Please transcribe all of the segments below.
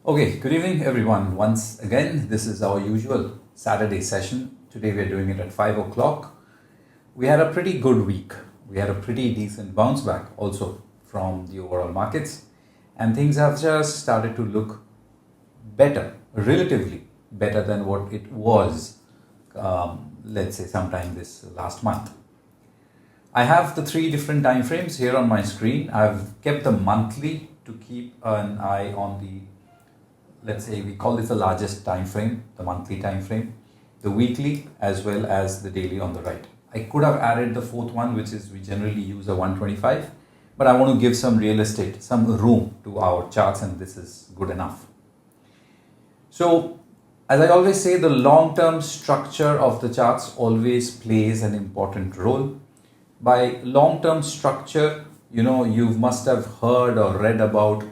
Okay, good evening everyone. Once again, this is our usual Saturday session. Today we are doing it at 5 o'clock. We had a pretty good week. We had a pretty decent bounce back also from the overall markets, and things have just started to look better, relatively better than what it was, let's say, sometime this last month. I have the three different time frames here on my screen. I've kept the monthly to keep an eye on the, let's say, we call this the largest time frame, the monthly time frame, the weekly as well as the daily on the right. I could have added the fourth one, which is we generally use a 125, but I want to give some real estate, some room to our charts, and this is good enough. So, as I always say, the long-term structure of the charts always plays an important role. By long-term structure, you must have heard or read about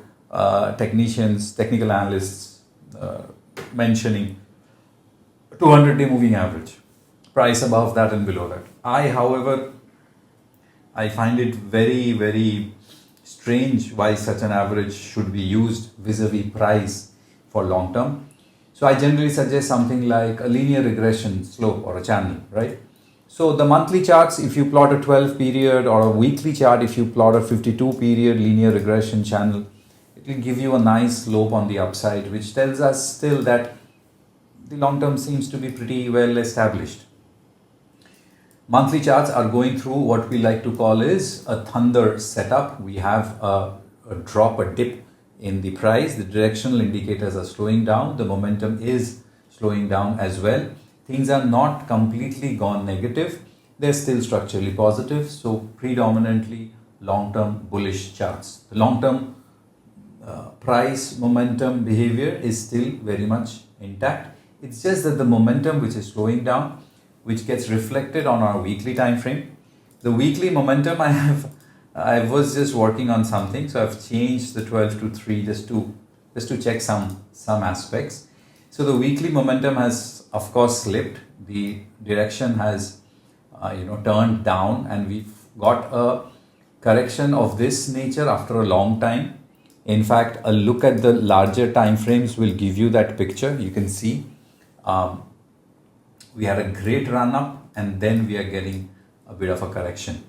technical analysts mentioning 200-day moving average, price above that and below that. However, I find it very, very strange why such an average should be used vis-a-vis price for long term. So I generally suggest something like a linear regression slope or a channel, right? So the monthly charts, if you plot a 12 period, or a weekly chart, if you plot a 52 period linear regression channel, it will give you a nice slope on the upside, which tells us still that the long term seems to be pretty well established. Monthly charts are going through what we like to call is a thunder setup. We have a drop, a dip in the price. The directional indicators are slowing down. The momentum is slowing down as well. Things are not completely gone negative. They're still structurally positive. So predominantly long-term bullish charts. The long-term price momentum behavior is still very much intact. It's just that the momentum which is slowing down, which gets reflected on our weekly time frame. The weekly momentum I was just working on something, so I've changed the 12 to 3 just to check some aspects. So the weekly momentum has of course slipped. The direction has turned down, and we've got a correction of this nature after a long time. In fact, a look at the larger time frames will give you that picture. You can see we had a great run up, and then we are getting a bit of a correction.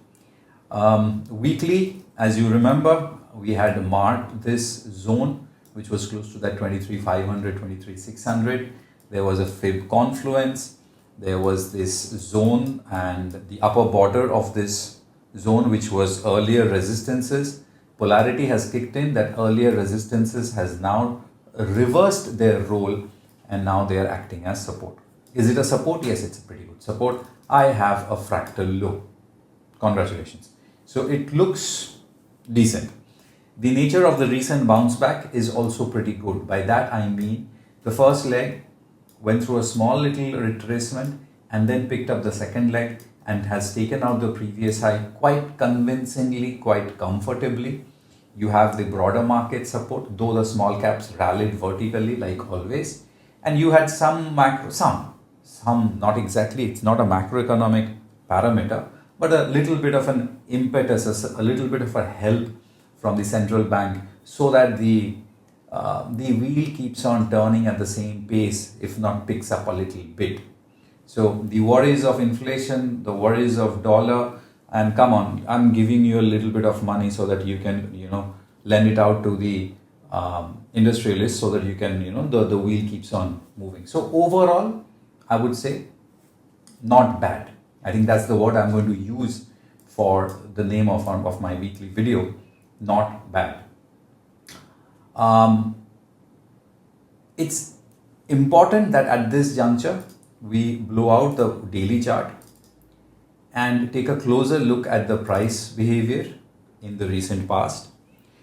Weekly, as you remember, we had marked this zone which was close to that 23,500, 23,600. There was a fib confluence. There was this zone and the upper border of this zone, which was earlier resistances. Polarity has kicked in. That earlier resistances has now reversed their role, and now they are acting as support. Is it a support? Yes, it's a pretty good support. I have a fractal low. Congratulations. So it looks decent. The nature of the recent bounce back is also pretty good. By that I mean the first leg went through a small little retracement and then picked up the second leg and has taken out the previous high quite convincingly, quite comfortably. You have the broader market support, though the small caps rallied vertically like always. And you had some not exactly, it's not a macroeconomic parameter, but a little bit of an impetus, a little bit of a help from the central bank, so that the wheel keeps on turning at the same pace, if not picks up a little bit. So the worries of inflation, the worries of dollar, and come on, I'm giving you a little bit of money so that you can, lend it out to the industrialists, so that you can, the wheel keeps on moving. So overall, I would say not bad. I think that's the word I'm going to use for the name of my weekly video. Not bad. It's important that at this juncture we blow out the daily chart and take a closer look at the price behavior in the recent past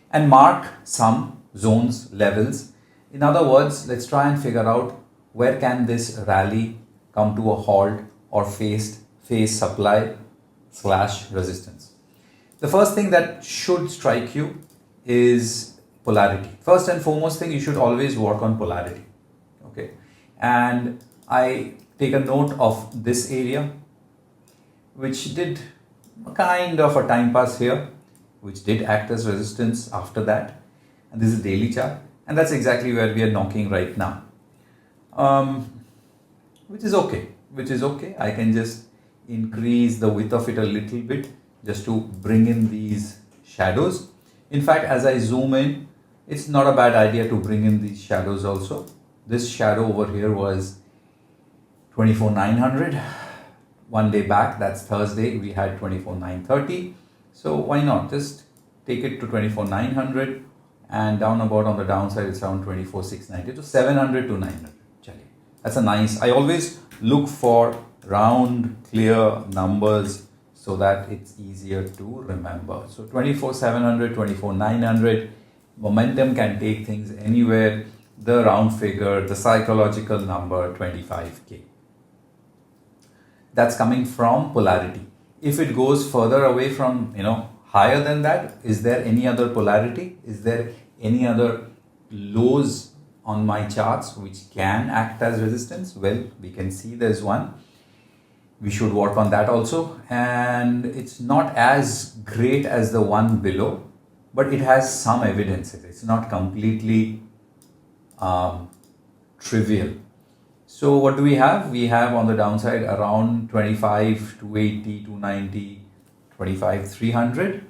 and mark some zones, levels. In other words, let's try and figure out where can this rally come to a halt or face supply / resistance. The first thing that should strike you is polarity. First and foremost thing, you should always work on polarity. Okay. And I take a note of this area, which did kind of a time pass here, which did act as resistance after that. And this is a daily chart. And that's exactly where we are knocking right now. Which is okay. I can just increase the width of it a little bit just to bring in these shadows. In fact, as I zoom in, it's not a bad idea to bring in these shadows also. This shadow over here was 24,900. One day back, that's Thursday, we had 24,930. So why not just take it to 24,900, and down about on the downside it's around 24,690 to 700 to 900. That's a nice. I always look for round, clear numbers so that it's easier to remember. So 24,700, 24,900. Momentum can take things anywhere. The round figure, the psychological number, 25K. That's coming from polarity. If it goes further away from, higher than that, is there any other polarity? Is there any other lows on my charts which can act as resistance? Well, we can see there's one. We should work on that also. And it's not as great as the one below, but it has some evidences. It's not completely trivial. So what do we have? We have on the downside around 25, 280, 290, 25, 300.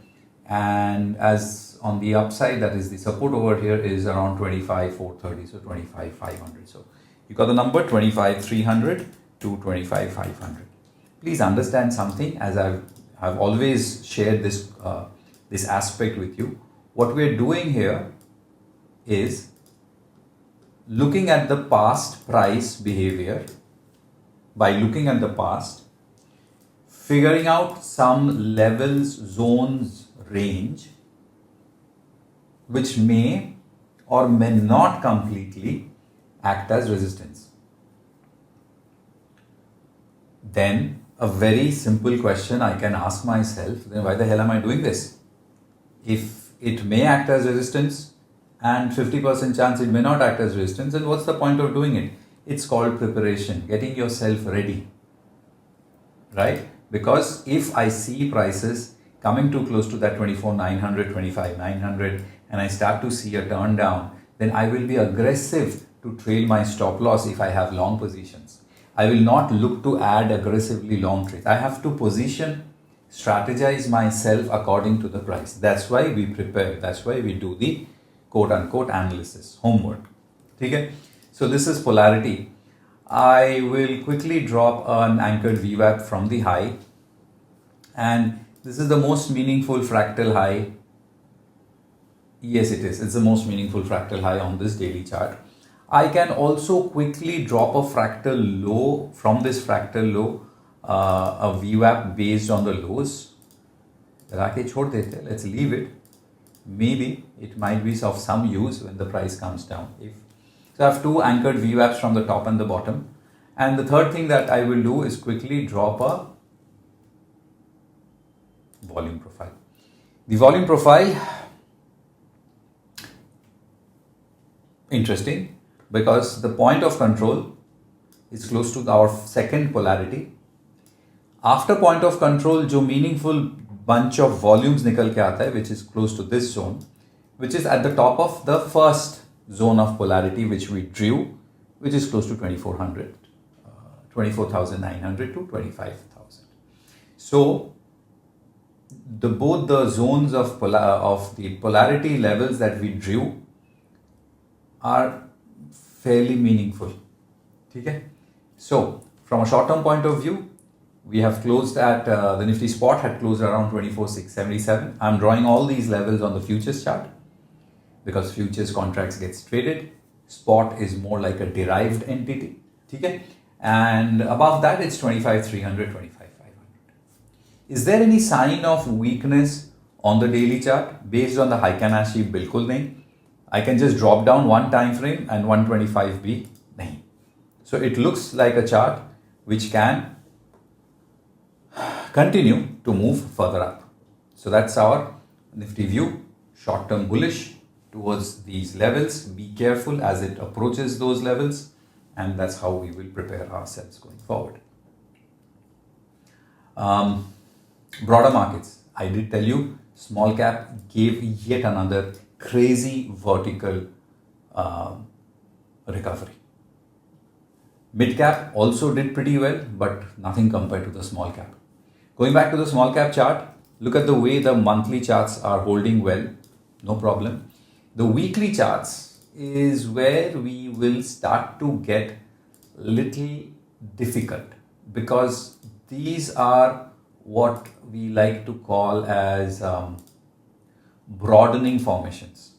And as on the upside, that is the support over here is around 25, 430, so 25, 500. So you got the number 25, 300 to 25, 500. Please understand something, as I've always shared this, this aspect with you. What we're doing here is looking at the past price behavior. By looking at the past, figuring out some levels, zones, range, which may or may not completely act as resistance. Then a very simple question I can ask myself, then why the hell am I doing this? If it may act as resistance and 50% chance it may not act as resistance, then what's the point of doing it? It's called preparation, getting yourself ready, right? Because if I see prices coming too close to that 24,900, 25,900, and I start to see a turn down, then I will be aggressive to trail my stop loss if I have long positions. I will not look to add aggressively long trades. I have to position, strategize myself according to the price. That's why we prepare. That's why we do the quote unquote analysis, homework. Okay? So this is polarity. I will quickly drop an anchored VWAP from the high, and this is the most meaningful fractal high. Yes, it is. It's the most meaningful fractal high on this daily chart. I can also quickly drop a fractal low from this fractal low, a VWAP based on the lows. Let's leave it. Maybe it might be of some use when the price comes down. So I have two anchored VWAPs from the top and the bottom. And the third thing that I will do is quickly drop a volume profile. The volume profile, interesting, because the point of control is close to our second polarity. After point of control, जो meaningful bunch of volumes निकल के आता है, which is close to this zone, which is at the top of the first zone of polarity which we drew, which is close to 2400, 24,900 to 25,000. So both the zones of the polarity levels that we drew are fairly meaningful. Okay? So from a short-term point of view, we have closed at the Nifty spot had closed around 24,677. I'm drawing all these levels on the futures chart because futures contracts gets traded. Spot is more like a derived entity. Okay? And above that, it's 25,300, 25,500. Is there any sign of weakness on the daily chart based on the Heikin-Ashi? Bilkul nahi. I can just drop down one time frame and 125B. Nahi. So it looks like a chart which can continue to move further up. So that's our Nifty view, short-term bullish towards these levels. Be careful as it approaches those levels, and that's how we will prepare ourselves going forward. Broader markets, I did tell you, small cap gave yet another crazy vertical uh, recovery. Mid cap also did pretty well, but nothing compared to the small cap. Going back to the small cap chart, look at the way the monthly charts are holding well, no problem. The weekly charts is where we will start to get little difficult, because these are what we like to call as broadening formations.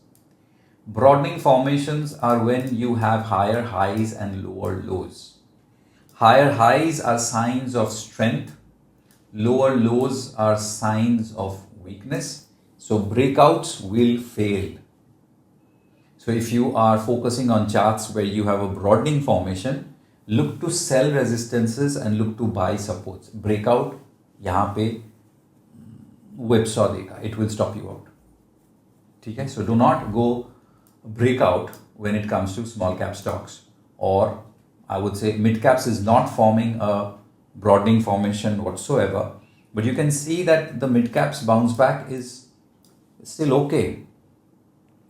Broadening formations are when you have higher highs and lower lows. Higher highs are signs of strength, lower lows are signs of weakness. So breakouts will fail. So if you are focusing on charts where you have a broadening formation, look to sell resistances and look to buy supports. Breakout, यहाँ पे whipsaw देगा, it will stop you out. ठीक है? So do not go breakout when it comes to small cap stocks, or I would say mid caps is not forming a broadening formation whatsoever. But you can see that the mid caps bounce back is still okay.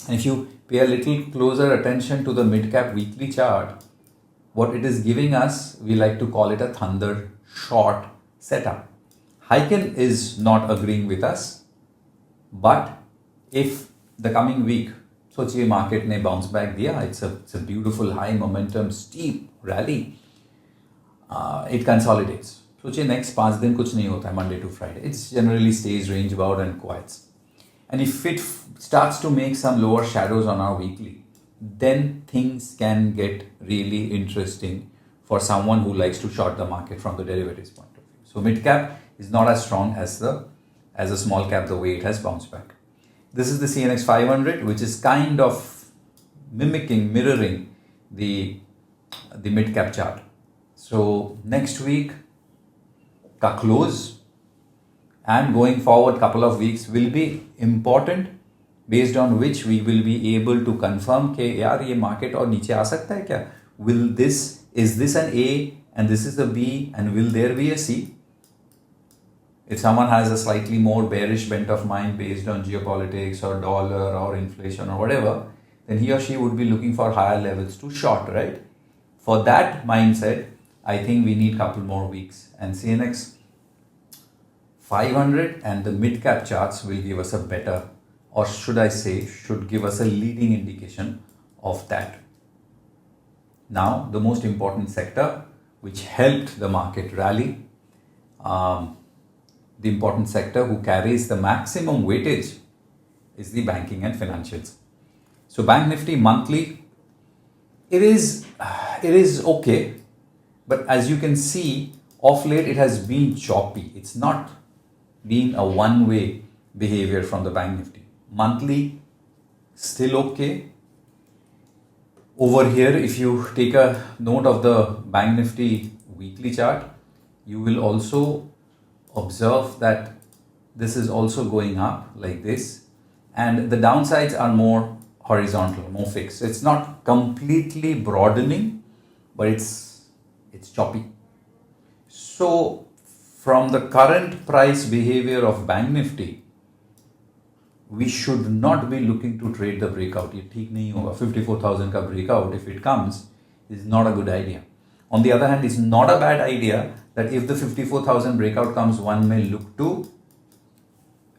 And if you pay a little closer attention to the mid cap weekly chart, what it is giving us, we like to call it a thunder short setup. Heiken is not agreeing with us, but if the coming week, सोचिए market ने bounce back दिया, it's a beautiful high momentum steep rally, it consolidates. सोचिए next 5 दिन कुछ नहीं होता है, Monday to Friday, it generally stays range bound and quiets. And if it starts to make some lower shadows on our weekly, then things can get really interesting for someone who likes to short the market from the derivatives point of view. So mid cap is not as strong as a small cap, the way it has bounced back. This is the CNX 500, which is kind of mirroring the mid cap chart. So next week ka close and going forward couple of weeks will be important, based on which we will be able to confirm कि यार ये market और नीचे आ सकता है क्या? Is this an A and this is the B, and will there be a C? If someone has a slightly more bearish bent of mind based on geopolitics or dollar or inflation or whatever, then he or she would be looking for higher levels to short, right? For that mindset, I think we need a couple more weeks, and CNX 500 and the mid cap charts will give us a better, or should I say, should give us a leading indication of that. Now, the most important sector which helped the market rally, the important sector who carries the maximum weightage is the banking and financials. So Bank Nifty monthly, it is okay, but as you can see, of late it has been choppy. It's not been a one-way behavior from the Bank Nifty. Monthly, still okay. Over here, if you take a note of the Bank Nifty weekly chart, you will also observe that this is also going up like this, and the downsides are more horizontal, more fixed. It's not completely broadening, but it's choppy. So from the current price behavior of Bank Nifty, we should not be looking to trade the breakout. ये ठीक नहीं होगा. 54,000 का breakout, if it comes, is not a good idea. On the other hand, it's not a bad idea that if the 54,000 breakout comes, one may look to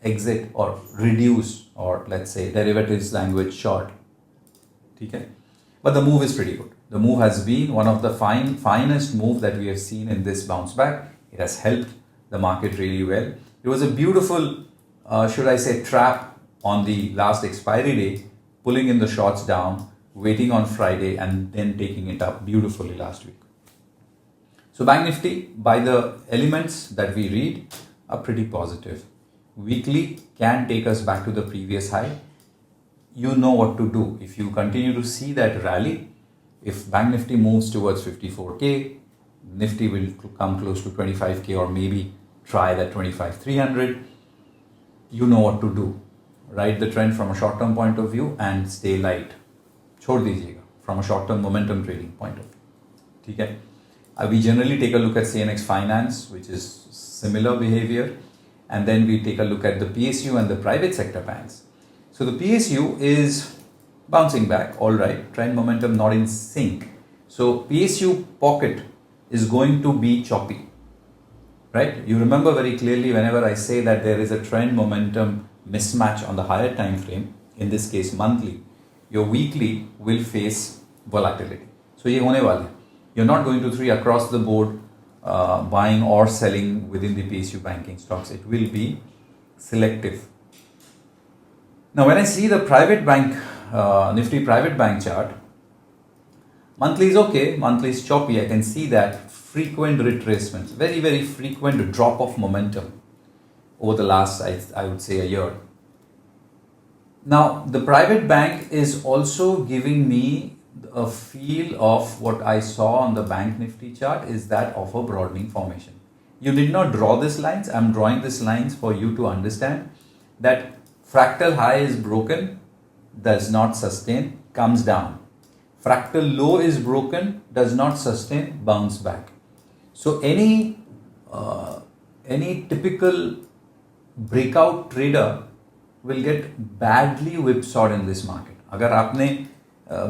exit or reduce, or let's say derivatives language short. Okay? But the move is pretty good. The move has been one of the finest move that we have seen in this bounce back. It has helped the market really well. It was a beautiful, should I say, trap on the last expiry day, pulling in the shorts down, waiting on Friday, and then taking it up beautifully last week. So Bank Nifty, by the elements that we read, are pretty positive. Weekly can take us back to the previous high. You know what to do. If you continue to see that rally, if Bank Nifty moves towards 54K, Nifty will come close to 25K, or maybe try that 25,300. You know what to do. Ride the trend from a short-term point of view and stay light. छोड़ दीजिएगा from a short-term momentum trading point of view. ठीक है? We generally take a look at CNX Finance, which is similar behavior, and then we take a look at the PSU and the private sector banks. So the PSU is bouncing back, all right, trend momentum not in sync. So PSU pocket is going to be choppy, right? You remember very clearly whenever I say that there is a trend momentum mismatch on the higher time frame, in this case monthly, your weekly will face volatility. So ये होने वाला है. You're not going to see across the board buying or selling within the PSU banking stocks. It will be selective. Now when I see the private bank, Nifty private bank chart, monthly is okay, monthly is choppy. I can see that frequent retracements, very, very frequent drop of momentum over the last, I would say, a year. Now, the private bank is also giving me a feel of what I saw on the bank Nifty chart is that of a broadening formation. You did not draw these lines. I'm drawing these lines for you to understand that fractal high is broken, does not sustain, comes down. Fractal low is broken, does not sustain, bounce back. So any typical breakout trader will get badly whipsawed in this market. अगर आपने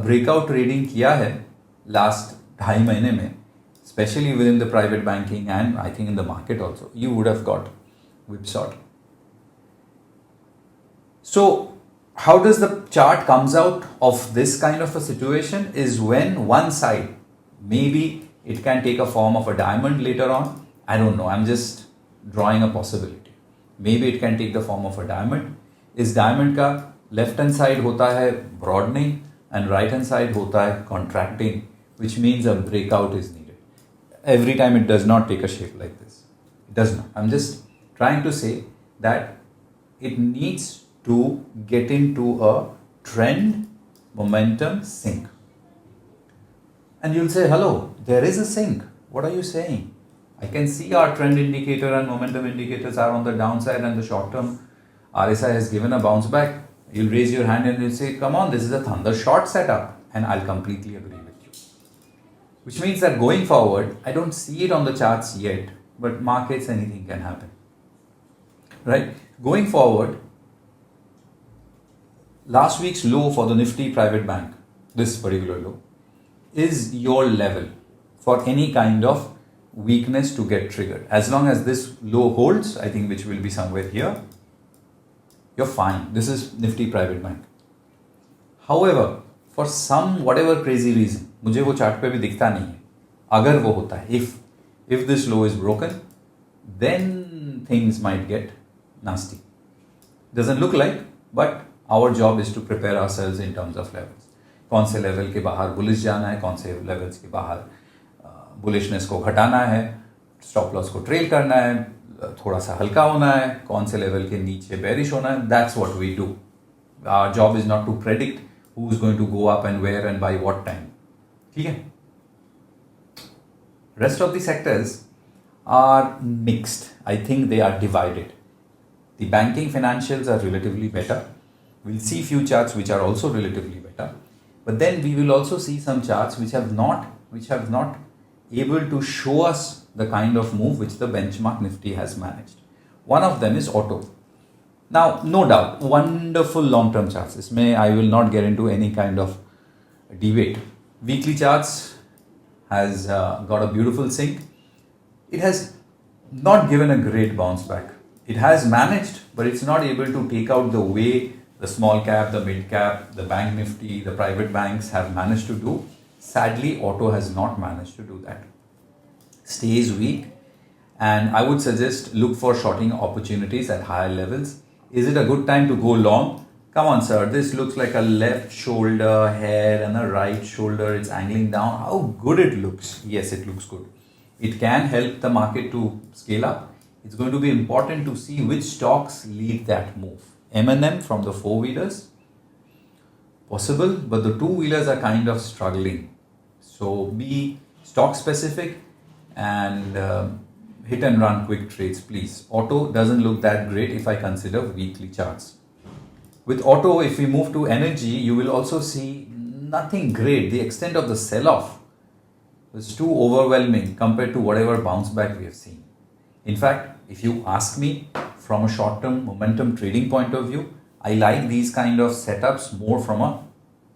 breakout trading किया है last 2.5 महीने में, especially within the private banking and I think in the market also, you would have got whipsawed. So how does the chart comes out of this kind of a situation is when one side, maybe it can take a form of a diamond later on. I don't know. I'm just drawing a possibility. Maybe it can take the form of a diamond. इस diamond का left hand side होता है broadening and right hand side होता है contracting, which means a breakout is needed. Every time it does not take a shape like this. It does not. I'm just trying to say that it needs to get into a trend momentum sync. And you'll say, hello, there is a sync. What are you saying? I can see our trend indicator and momentum indicators are on the downside and the short term RSI has given a bounce back. You'll raise your hand and you'll say, come on, this is a thunder short setup. And I'll completely agree with you. Which means that going forward, I don't see it on the charts yet, but markets, anything can happen. Right? Going forward, last week's low for the Nifty private bank, this particular low, is your level for any kind of weakness to get triggered. As long as this low holds, I think which will be somewhere here, you're fine. This is Nifty private bank. However, for some whatever crazy reason, मुझे वो chart पे भी दिखता नहीं है. अगर वो होता है, if this low is broken, then things might get nasty. Doesn't look like, but our job is to prepare ourselves in terms of levels. कौन से लेवल के बाहर बुलिश जाना है, कौन से लेवल्स के बाहर बुलिशनेस को घटाना है, स्टॉप लॉस को ट्रेल करना है, थोड़ा सा हल्का होना है, कौन से लेवल के नीचे बेरिश होना है. That's what we do. Our job is not to predict who is going to go up and where and by what time. ठीक है? Rest of the sectors are mixed. I think they are divided. The banking financials are relatively better. We'll see few charts which are also relatively better. But then we will also see some charts which have not able to show us the kind of move which the benchmark Nifty has managed. One of them is auto. Now, no doubt, wonderful long-term charts. Isme I will not get into any kind of debate. Weekly charts has got a beautiful sync. It has not given a great bounce back. It has managed, but it's not able to take out the way the small cap, the mid cap, the bank Nifty, the private banks have managed to do. Sadly, auto has not managed to do that. Stays weak, and I would suggest look for shorting opportunities at higher levels. Is it a good time to go long? Come on, sir. This looks like a left shoulder hair and a right shoulder. It's angling down. How good it looks. Yes, it looks good. It can help the market to scale up. It's going to be important to see which stocks lead that move. M&M from the four-wheelers, possible, but the two-wheelers are kind of struggling. So be stock specific and hit and run quick trades, please. Auto doesn't look that great if I consider weekly charts. With auto, if we move to energy, you will also see nothing great. The extent of the sell-off was too overwhelming compared to whatever bounce back we have seen. In fact, if you ask me from a short-term momentum trading point of view, I like these kind of setups more from a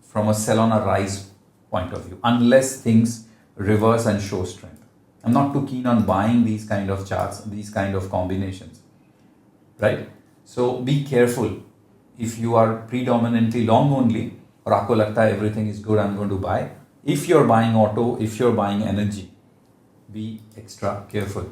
from a sell on a rise point of view, unless things reverse and show strength. I'm not too keen on buying these kind of charts, these kind of combinations, right? So be careful. If you are predominantly long only, और आपको लगता है everything is good, I'm going to buy. If you're buying auto, if you're buying energy, be extra careful.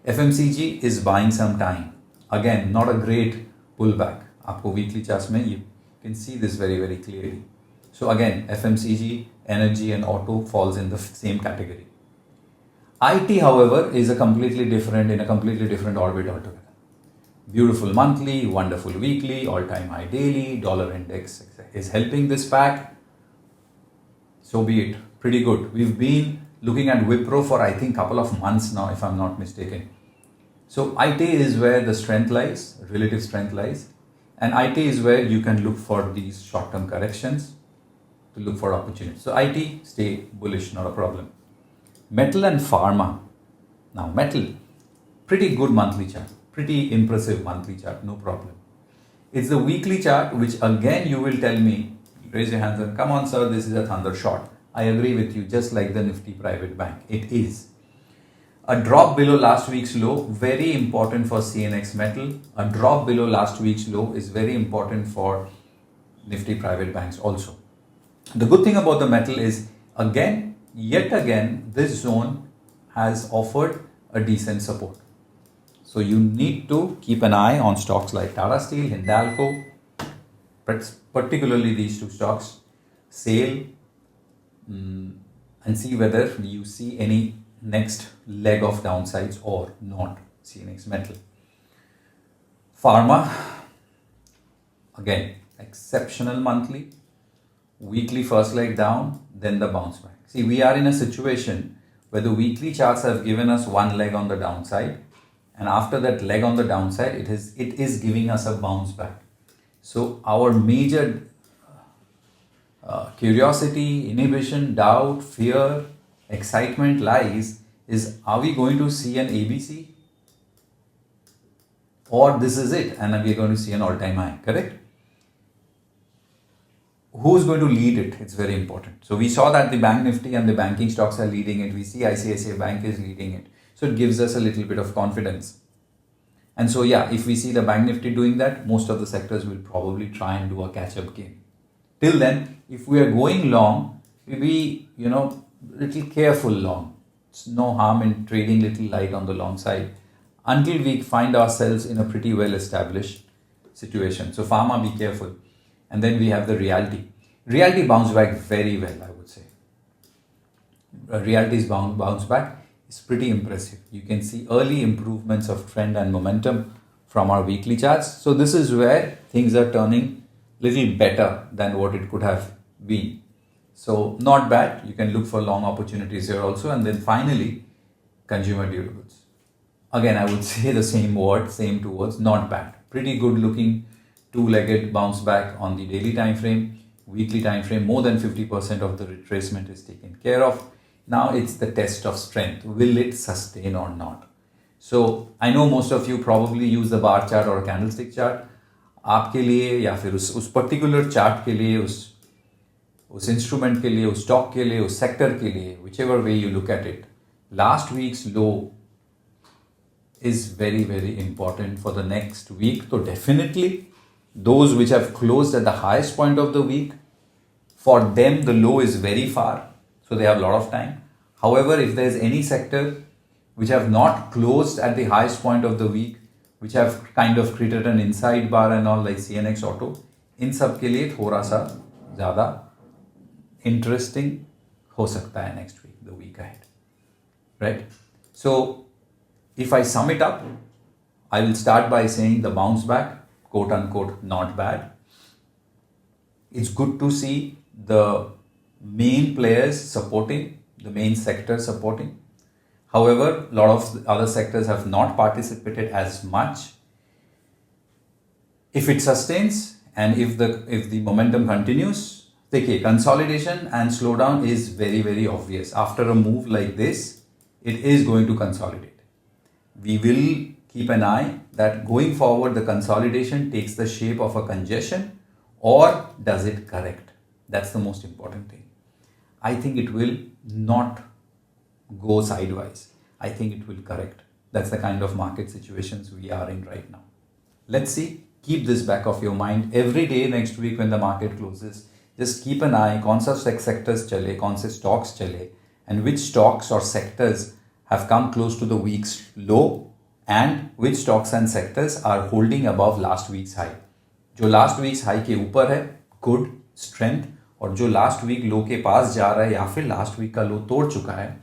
FMCG is buying some time. Again, not a great pullback. आपको weekly charts में you can see this very, very clearly. So again, FMCG, energy and auto falls in the same category. IT, however, is in a completely different orbit altogether. Beautiful monthly, wonderful weekly, all-time high daily, dollar index is helping this pack. So be it. Pretty good. We've been looking at Wipro for I think couple of months now, if I'm not mistaken. So IT is where the strength lies, relative strength lies. And IT is where you can look for these short-term corrections to look for opportunities. So IT, stay bullish, not a problem. Metal and pharma. Now metal, pretty good monthly chart, pretty impressive monthly chart, no problem. It's the weekly chart, which again you will tell me, raise your hands and come on sir, this is a thunder shot. I agree with you, just like the Nifty private bank, it is. A drop below last week's low, very important for CNX metal. A drop below last week's low is very important for Nifty private banks also. The good thing about the metal is, yet again, this zone has offered a decent support. So you need to keep an eye on stocks like Tata Steel, Hindalco, particularly these two stocks, SAIL, and see whether you see any next leg of downsides or not. CNX metal. Pharma, again, exceptional monthly. Weekly first leg down, then the bounce back. See, we are in a situation where the weekly charts have given us one leg on the downside, and after that leg on the downside, it is giving us a bounce back. So our major curiosity, inhibition, doubt, fear, excitement lies is, are we going to see an ABC? Or this is it and we are going to see an all-time high, correct? Who's going to lead it? It's very important. So we saw that the Bank Nifty and the banking stocks are leading it. We see ICICI Bank is leading it. So it gives us a little bit of confidence. And so yeah, if we see the Bank Nifty doing that, most of the sectors will probably try and do a catch-up game. Till then, if we are going long, we be, little careful long. It's no harm in trading little light on the long side until we find ourselves in a pretty well established situation. So pharma, be careful. And then we have the realty. Realty bounced back very well, I would say. Realty's bounce back is pretty impressive. You can see early improvements of trend and momentum from our weekly charts. So this is where things are turning little better than what it could have been. So not bad. You can look for long opportunities here also. And then finally, consumer durables. Again, I would say the same word, same two words, not bad. Pretty good looking two-legged bounce back on the daily time frame, weekly time frame. More than 50% of the retracement is taken care of. Now it's the test of strength. Will it sustain or not? So I know most of you probably use the bar chart or candlestick chart. आपके लिए या फिर उस particular chart के लिए, उस instrument के लिए, उस stock के लिए, उस sector के लिए, whichever way you look at it, last week's low is very, very important for the next week. So definitely those which have closed at the highest point of the week, for them the low is very far, so they have a lot of time. However, if there is any sector which have not closed at the highest point of the week, which have kind of created an inside bar and all, like CNX Auto, इन सब के लिए थोड़ा सा ज़्यादा interesting हो सकता है next week, the week ahead, right? So if I sum it up, I will start by saying the bounce back, quote unquote, not bad. It's good to see the main players supporting, the main sector supporting. However, a lot of other sectors have not participated as much. If it sustains and if the momentum continues, okay, consolidation and slowdown is very, very obvious. After a move like this, it is going to consolidate. We will keep an eye that going forward, the consolidation takes the shape of a congestion or does it correct? That's the most important thing. I think it will not go sideways. I think it will correct. That's the kind of market situations we are in right now. Let's see. Keep this back of your mind. Every day next week when the market closes, just keep an eye कौन सा sectors चले, कौन से stocks चले, and which stocks or sectors have come close to the week's low and which stocks and sectors are holding above last week's high. जो last week's high के ऊपर है, good strength, और जो last week low के पास जा रहा है या फिर last week का low तोड़ चुका है,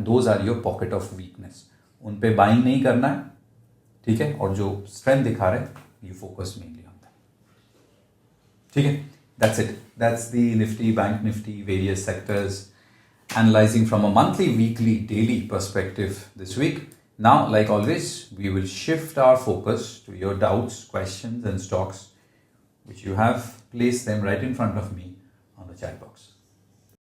those are your pocket of weakness. उन पे buying नहीं करना है, ठीक है, और जो strength दिखा रहे हैं, you focus mainly on that. ठीक है, that's it. That's the Nifty, Bank Nifty, various sectors, analyzing from a monthly, weekly, daily perspective this week. Now, like always, we will shift our focus to your doubts, questions, and stocks, which you have placed them right in front of me on the chat box.